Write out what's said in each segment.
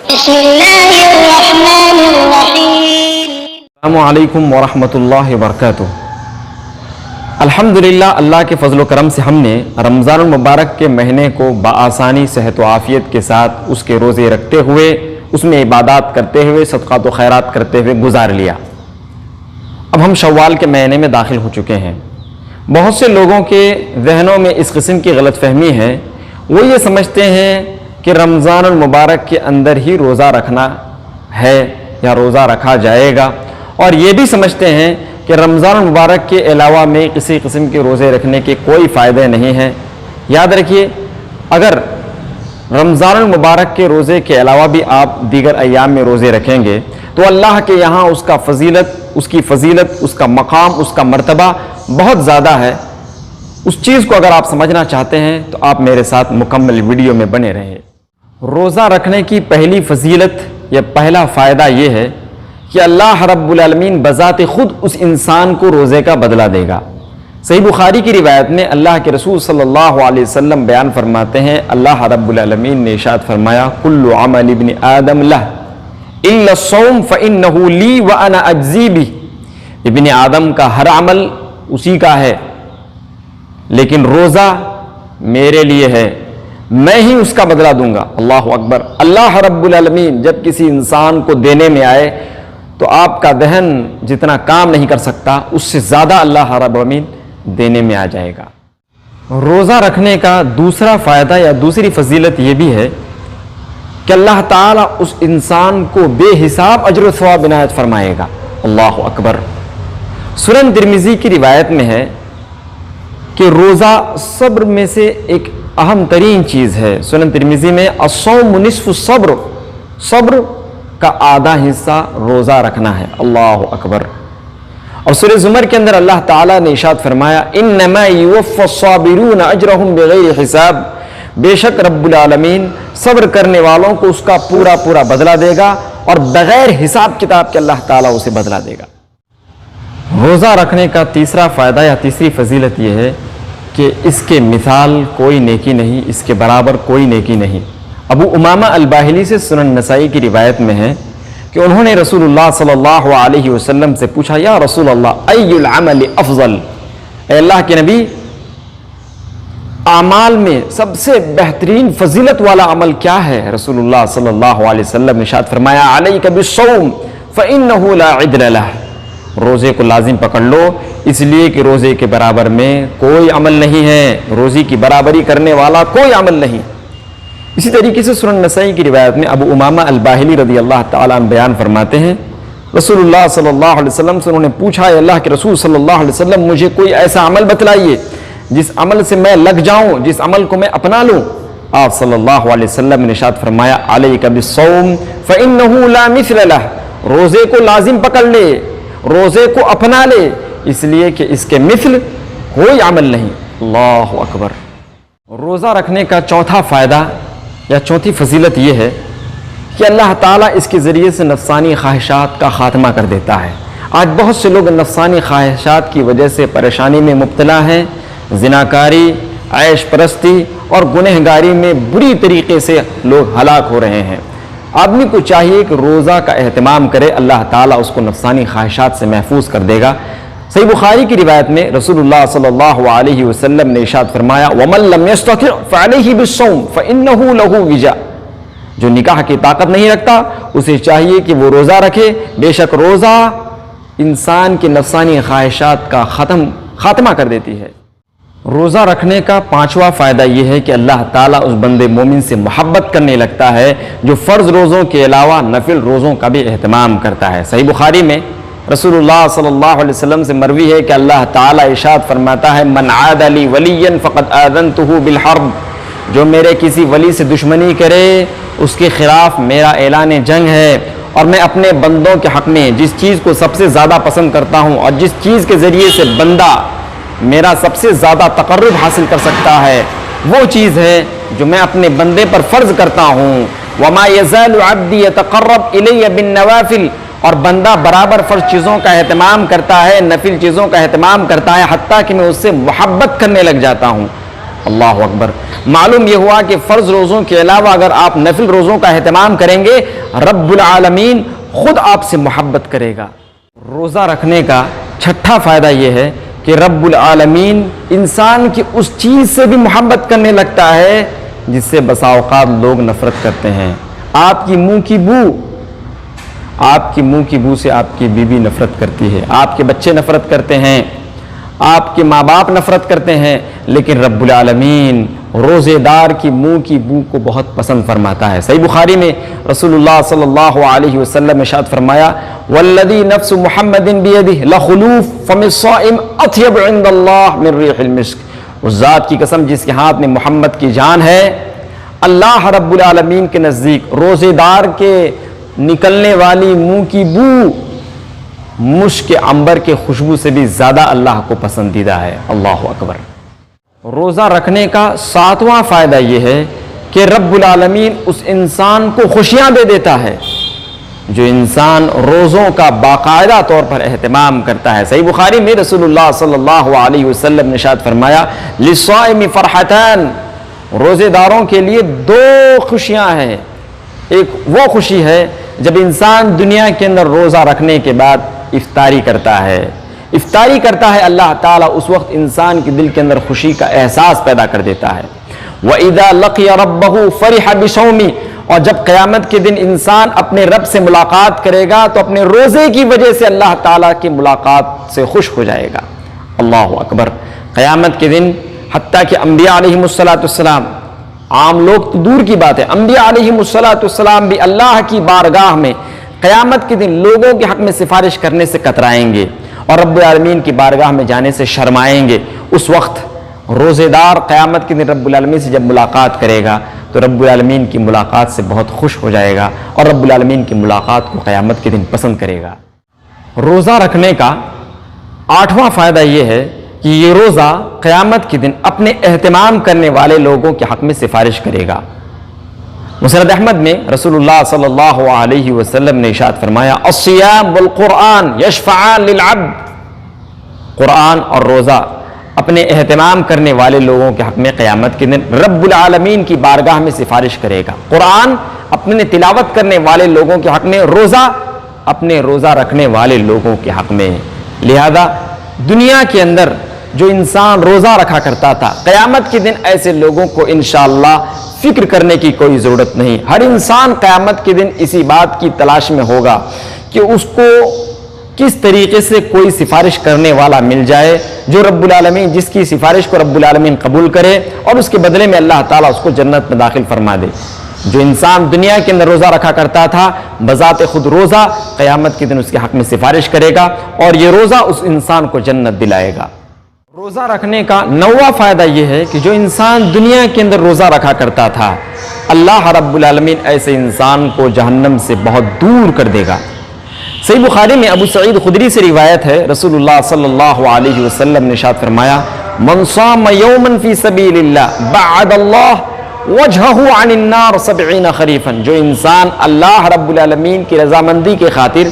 بسم اللہ الرحمن الرحیم۔ السلام علیکم ورحمۃ اللہ وبرکاتہ۔ الحمدللہ اللہ کے فضل و کرم سے ہم نے رمضان المبارک کے مہینے کو بآسانی صحت و عافیت کے ساتھ اس کے روزے رکھتے ہوئے، اس میں عبادات کرتے ہوئے، صدقات و خیرات کرتے ہوئے گزار لیا۔ اب ہم شوال کے مہینے میں داخل ہو چکے ہیں۔ بہت سے لوگوں کے ذہنوں میں اس قسم کی غلط فہمی ہے، وہ یہ سمجھتے ہیں کہ رمضان المبارک کے اندر ہی روزہ رکھنا ہے یا روزہ رکھا جائے گا، اور یہ بھی سمجھتے ہیں کہ رمضان المبارک کے علاوہ میں کسی قسم کے روزے رکھنے کے کوئی فائدے نہیں ہیں۔ یاد رکھیے، اگر رمضان المبارک کے روزے کے علاوہ بھی آپ دیگر ایام میں روزے رکھیں گے تو اللہ کے یہاں اس کی فضیلت، اس کا مقام، اس کا مرتبہ بہت زیادہ ہے۔ اس چیز کو اگر آپ سمجھنا چاہتے ہیں تو آپ میرے ساتھ مکمل ویڈیو میں بنے رہیں۔ روزہ رکھنے کی پہلی فضیلت یا پہلا فائدہ یہ ہے کہ اللہ رب العالمین بذات خود اس انسان کو روزے کا بدلہ دے گا۔ صحیح بخاری کی روایت میں اللہ کے رسول صلی اللہ علیہ وسلم بیان فرماتے ہیں، اللہ رب العالمین نے ارشاد فرمایا، کل عمل ابن آدم لہ الا الصوم فانہ لی وانا اجزی بہ۔ ابن آدم کا ہر عمل اسی کا ہے، لیکن روزہ میرے لیے ہے، میں ہی اس کا بدلہ دوں گا۔ اللہ اکبر۔ اللہ رب العالمین جب کسی انسان کو دینے میں آئے تو آپ کا ذہن جتنا کام نہیں کر سکتا، اس سے زیادہ اللہ رب العالمین دینے میں آ جائے گا۔ روزہ رکھنے کا دوسرا فائدہ یا دوسری فضیلت یہ بھی ہے کہ اللہ تعالیٰ اس انسان کو بے حساب اجر و ثواب عنایت فرمائے گا۔ اللہ اکبر۔ سنن ترمذی کی روایت میں ہے کہ روزہ صبر میں سے ایک اہم ترین چیز ہے۔ سنن ترمذی میں الصوم نصف الصبر، صبر کا آدھا حصہ روزہ رکھنا ہے۔ اللہ اکبر۔ اور سورہ زمر کے اندر اللہ تعالیٰ نے ارشاد فرمایا، انما یوفی الصابرون اجرہم بغیر حساب۔ بے شک رب العالمین صبر کرنے والوں کو اس کا پورا پورا بدلہ دے گا، اور بغیر حساب کتاب کے اللہ تعالیٰ اسے بدلہ دے گا۔ روزہ رکھنے کا تیسرا فائدہ یا تیسری فضیلت یہ ہے کہ اس کے مثال کوئی نیکی نہیں، اس کے برابر کوئی نیکی نہیں۔ ابو امامہ الباہلی سے سنن نسائی کی روایت میں ہے کہ انہوں نے رسول اللہ صلی اللہ علیہ وسلم سے پوچھا، یا رسول اللہ ای العمل افضل، اے اللہ کے نبی اعمال میں سب سے بہترین فضیلت والا عمل کیا ہے؟ رسول اللہ صلی اللہ علیہ وسلم نے ارشاد فرمایا، علیک بالصوم فانہ لا عدل لہ۔ روزے کو لازم پکڑ لو، اس لیے کہ روزے کے برابر میں کوئی عمل نہیں ہے، روزے کی برابری کرنے والا کوئی عمل نہیں۔ اسی طریقے سے سنن نسائی کی روایت میں ابو امامہ الباہلی رضی اللہ تعالیٰ عنہ بیان فرماتے ہیں، رسول اللہ صلی اللہ علیہ وسلم سے انہوں نے پوچھا، اے اللہ کے رسول صلی اللہ علیہ وسلم مجھے کوئی ایسا عمل بتلائیے جس عمل سے میں لگ جاؤں، جس عمل کو میں اپنا لوں۔ آپ صلی اللہ علیہ وسلم نے ارشاد فرمایا، علیک بالصوم فانہ لا مثل لہ۔ روزے کو لازم پکڑ لے، روزے کو اپنا لے، اس لیے کہ اس کے مثل کوئی عمل نہیں۔ اللہ اکبر۔ روزہ رکھنے کا چوتھا فائدہ یا چوتھی فضیلت یہ ہے کہ اللہ تعالیٰ اس کے ذریعے سے نفسانی خواہشات کا خاتمہ کر دیتا ہے۔ آج بہت سے لوگ نفسانی خواہشات کی وجہ سے پریشانی میں مبتلا ہیں، زناکاری، عیش پرستی اور گنہگاری میں بری طریقے سے لوگ ہلاک ہو رہے ہیں۔ آدمی کو چاہیے کہ روزہ کا اہتمام کرے، اللہ تعالیٰ اس کو نفسانی خواہشات سے محفوظ کر دے گا۔ صحیح بخاری کی روایت میں رسول اللہ صلی اللہ علیہ وسلم نے ارشاد فرمایا، وَمَن لَّمْ يَسْتَطِعْ فَعَلَيْهِ بِالصَّوْمِ فَإِنَّهُ لَهُ وِجَاءٌ۔ جو نکاح کی طاقت نہیں رکھتا اسے چاہیے کہ وہ روزہ رکھے، بے شک روزہ انسان کی نفسانی خواہشات کا خاتمہ کر دیتی ہے۔ روزہ رکھنے کا پانچواں فائدہ یہ ہے کہ اللہ تعالیٰ اس بندے مومن سے محبت کرنے لگتا ہے جو فرض روزوں کے علاوہ نفل روزوں کا بھی اہتمام کرتا ہے۔ صحیح بخاری میں رسول اللہ صلی اللہ علیہ وسلم سے مروی ہے کہ اللہ تعالیٰ ارشاد فرماتا ہے، من عاد لی ولیا فقد آذنتہ بالحرب۔ جو میرے کسی ولی سے دشمنی کرے اس کے خلاف میرا اعلان جنگ ہے، اور میں اپنے بندوں کے حق میں جس چیز کو سب سے زیادہ پسند کرتا ہوں اور جس چیز کے ذریعے سے بندہ میرا سب سے زیادہ تقرب حاصل کر سکتا ہے وہ چیز ہے جو میں اپنے بندے پر فرض کرتا ہوں۔ وما يزال عبدی يتقرب الی بالنوافل۔ اور بندہ برابر فرض چیزوں کا اہتمام کرتا ہے، نفل چیزوں کا اہتمام کرتا ہے، حتیٰ کہ میں اس سے محبت کرنے لگ جاتا ہوں۔ اللہ اکبر۔ معلوم یہ ہوا کہ فرض روزوں کے علاوہ اگر آپ نفل روزوں کا اہتمام کریں گے رب العالمین خود آپ سے محبت کرے گا۔ روزہ رکھنے کا چھٹا فائدہ یہ ہے کہ رب العالمین انسان کی اس چیز سے بھی محبت کرنے لگتا ہے جس سے بسا اوقات لوگ نفرت کرتے ہیں۔ آپ کی منہ کی بو سے آپ کی بیوی نفرت کرتی ہے، آپ کے بچے نفرت کرتے ہیں، آپ کے ماں باپ نفرت کرتے ہیں، لیکن رب العالمین روزے دار کی منہ کی بو کو بہت پسند فرماتا ہے۔ صحیح بخاری میں رسول اللہ صلی اللہ علیہ وسلم ارشاد فرمایا والذی نفس محمد بیدہ لخلوف فم الصائم اطیب عند اللہ من ریح المسک، اس ذات کی قسم جس کے ہاتھ میں محمد کی جان ہے، اللہ رب العالمین کے نزدیک روزے دار کے نکلنے والی منہ کی بو مشک عنبر کے خوشبو سے بھی زیادہ اللہ کو پسندیدہ ہے۔ اللہ اکبر۔ روزہ رکھنے کا ساتواں فائدہ یہ ہے کہ رب العالمین اس انسان کو خوشیاں دے دیتا ہے جو انسان روزوں کا باقاعدہ طور پر اہتمام کرتا ہے۔ صحیح بخاری میں رسول اللہ صلی اللہ علیہ وسلم نے ارشاد فرمایا للصائم فرحتان، روزے داروں کے لیے دو خوشیاں ہیں۔ ایک وہ خوشی ہے جب انسان دنیا کے اندر روزہ رکھنے کے بعد افطاری کرتا ہے اللہ تعالیٰ اس وقت انسان کے دل کے اندر خوشی کا احساس پیدا کر دیتا ہے۔ وَإِذَا لَقِيَ رَبَّهُ فَرِحَ بِصَوْمِهِ، اور جب قیامت کے دن انسان اپنے رب سے ملاقات کرے گا تو اپنے روزے کی وجہ سے اللہ تعالیٰ کی ملاقات سے خوش ہو جائے گا۔ اللہ اکبر۔ قیامت کے دن حتیٰ کہ انبیاء علیہم السلام، عام لوگ تو دور کی بات ہے، انبیاء علیہم السلام بھی اللہ کی بارگاہ میں قیامت کے دن لوگوں کے حق میں سفارش کرنے سے کترائیں گے اور رب العالمین کی بارگاہ میں جانے سے شرمائیں گے۔ اس وقت روزے دار قیامت کے دن رب العالمین سے جب ملاقات کرے گا تو رب العالمین کی ملاقات سے بہت خوش ہو جائے گا اور رب العالمین کی ملاقات کو قیامت کے دن پسند کرے گا۔ روزہ رکھنے کا آٹھواں فائدہ یہ ہے کہ یہ روزہ قیامت کے دن اپنے اہتمام کرنے والے لوگوں کے حق میں سفارش کرے گا۔ مسند احمد میں رسول اللہ صلی اللہ علیہ وسلم نے ارشاد فرمایا الصیام والقرآن یشفعان للعبد، قرآن اور روزہ اپنے اہتمام کرنے والے لوگوں کے حق میں قیامت کے دن رب العالمین کی بارگاہ میں سفارش کرے گا۔ قرآن اپنے تلاوت کرنے والے لوگوں کے حق میں، روزہ اپنے روزہ رکھنے والے لوگوں کے حق میں۔ لہذا دنیا کے اندر جو انسان روزہ رکھا کرتا تھا، قیامت کے دن ایسے لوگوں کو انشاءاللہ فکر کرنے کی کوئی ضرورت نہیں۔ ہر انسان قیامت کے دن اسی بات کی تلاش میں ہوگا کہ اس کو کس طریقے سے کوئی سفارش کرنے والا مل جائے جو رب العالمین، جس کی سفارش کو رب العالمین قبول کرے اور اس کے بدلے میں اللہ تعالیٰ اس کو جنت میں داخل فرما دے۔ جو انسان دنیا کے اندر روزہ رکھا کرتا تھا، بذات خود روزہ قیامت کے دن اس کے حق میں سفارش کرے گا اور یہ روزہ اس انسان کو جنت دلائے گا۔ روزہ رکھنے کا نوواں فائدہ یہ ہے کہ جو انسان دنیا کے اندر روزہ رکھا کرتا تھا، اللہ رب العالمین ایسے انسان کو جہنم سے بہت دور کر دے گا۔ صحیح بخاری میں ابو سعید خدری سے روایت ہے، رسول اللہ صلی اللہ علیہ وسلم نے ارشاد فرمایا من صام یوما فی سبیل اللہ بعد اللہ وجہہ عن النار 70 خریفا، جو انسان اللہ رب العالمین کی رضامندی کے خاطر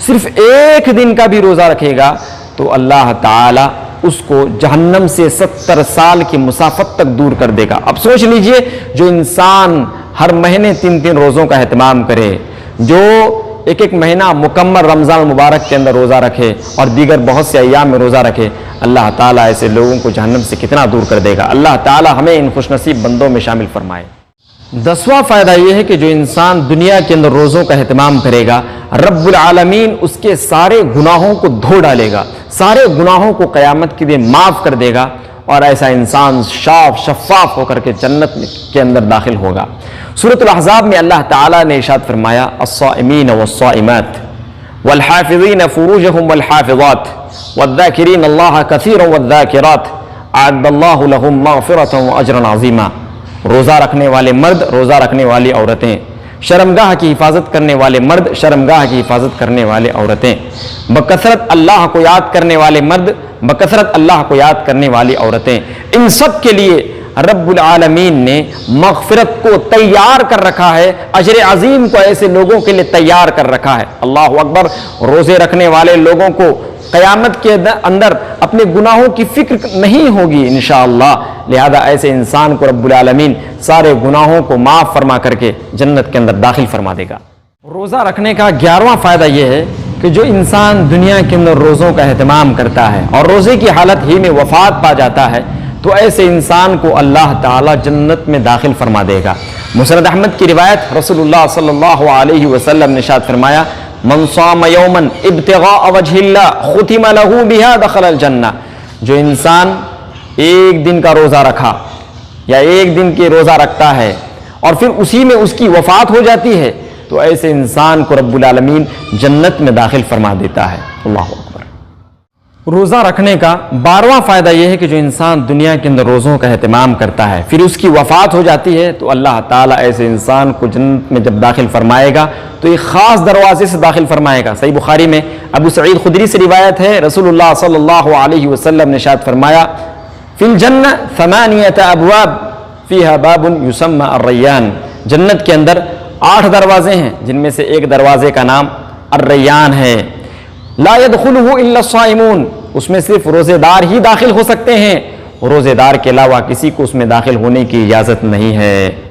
صرف ایک دن کا بھی روزہ رکھے گا تو اللہ تعالی اس کو جہنم سے 70 سال کی مسافت تک دور کر دے گا۔ اب سوچ لیجئے، جو انسان ہر مہینے 3 روزوں کا اہتمام کرے، جو ایک مہینہ مکمل رمضان المبارک کے اندر روزہ رکھے اور دیگر بہت سے ایام میں روزہ رکھے، اللہ تعالیٰ ایسے لوگوں کو جہنم سے کتنا دور کر دے گا۔ اللہ تعالیٰ ہمیں ان خوش نصیب بندوں میں شامل فرمائے۔ 10واں فائدہ یہ ہے کہ جو انسان دنیا کے اندر روزوں کا اہتمام کرے گا، رب العالمین اس کے سارے گناہوں کو دھو ڈالے گا، سارے گناہوں کو قیامت کے دن معاف کر دے گا اور ایسا انسان شفاف ہو کر کے جنت کے اندر داخل ہوگا۔ سورۃ الاحزاب میں اللہ تعالیٰ نے ارشاد فرمایا الصائمین والصائمات والحافظین فروجہم والحافظات والذاکرین اللہ کثیرا والذاکرات اعد اللہ لہم مغفرۃ واجرا عظیما، روزہ رکھنے والے مرد، روزہ رکھنے والی عورتیں، شرمگاہ کی حفاظت کرنے والے مرد، شرمگاہ کی حفاظت کرنے والے عورتیں، بکثرت اللہ کو یاد کرنے والے مرد، بکثرت اللہ کو یاد کرنے والی عورتیں، ان سب کے لیے رب العالمین نے مغفرت کو تیار کر رکھا ہے، اجر عظیم کو ایسے لوگوں کے لیے تیار کر رکھا ہے۔ اللہ اکبر۔ روزے رکھنے والے لوگوں کو قیامت کے اندر اپنے گناہوں کی فکر نہیں ہوگی انشاءاللہ۔ لہذا ایسے انسان کو رب العالمین سارے گناہوں کو معاف فرما کر کے جنت کے اندر داخل فرما دے گا۔ روزہ رکھنے کا 11واں فائدہ یہ ہے کہ جو انسان دنیا کے اندر روزوں کا اہتمام کرتا ہے اور روزے کی حالت ہی میں وفات پا جاتا ہے تو ایسے انسان کو اللہ تعالیٰ جنت میں داخل فرما دے گا۔ مسند احمد کی روایت، رسول اللہ صلی اللہ علیہ وسلم نے ارشاد فرمایا، من صام یوما ابتغاء وجہ اللہ ختم لہ بہا دخل الجنہ۔ جو انسان ایک دن کا روزہ رکھا یا ایک دن کی روزہ رکھتا ہے اور پھر اسی میں اس کی وفات ہو جاتی ہے تو ایسے انسان کو رب العالمین جنت میں داخل فرما دیتا ہے۔ اللہ اکبر۔ روزہ رکھنے کا 12واں فائدہ یہ ہے کہ جو انسان دنیا کے اندر روزوں کا اہتمام کرتا ہے پھر اس کی وفات ہو جاتی ہے تو اللہ تعالیٰ ایسے انسان کو جنت میں جب داخل فرمائے گا تو ایک خاص دروازے سے داخل فرمائے گا۔ صحیح بخاری میں ابو سعید خدری سے روایت ہے، رسول اللہ صلی اللہ علیہ وسلم نے ارشاد فرمایا، فی الجنہ 8 ابواب فیہا باب یسمى الریان۔ جنت کے اندر 8 دروازے ہیں جن میں سے ایک دروازے کا نام الریان ہے۔ لا يدخلہ الا الصائمون، اس میں صرف روزے دار ہی داخل ہو سکتے ہیں، روزے دار کے علاوہ کسی کو اس میں داخل ہونے کی اجازت نہیں ہے۔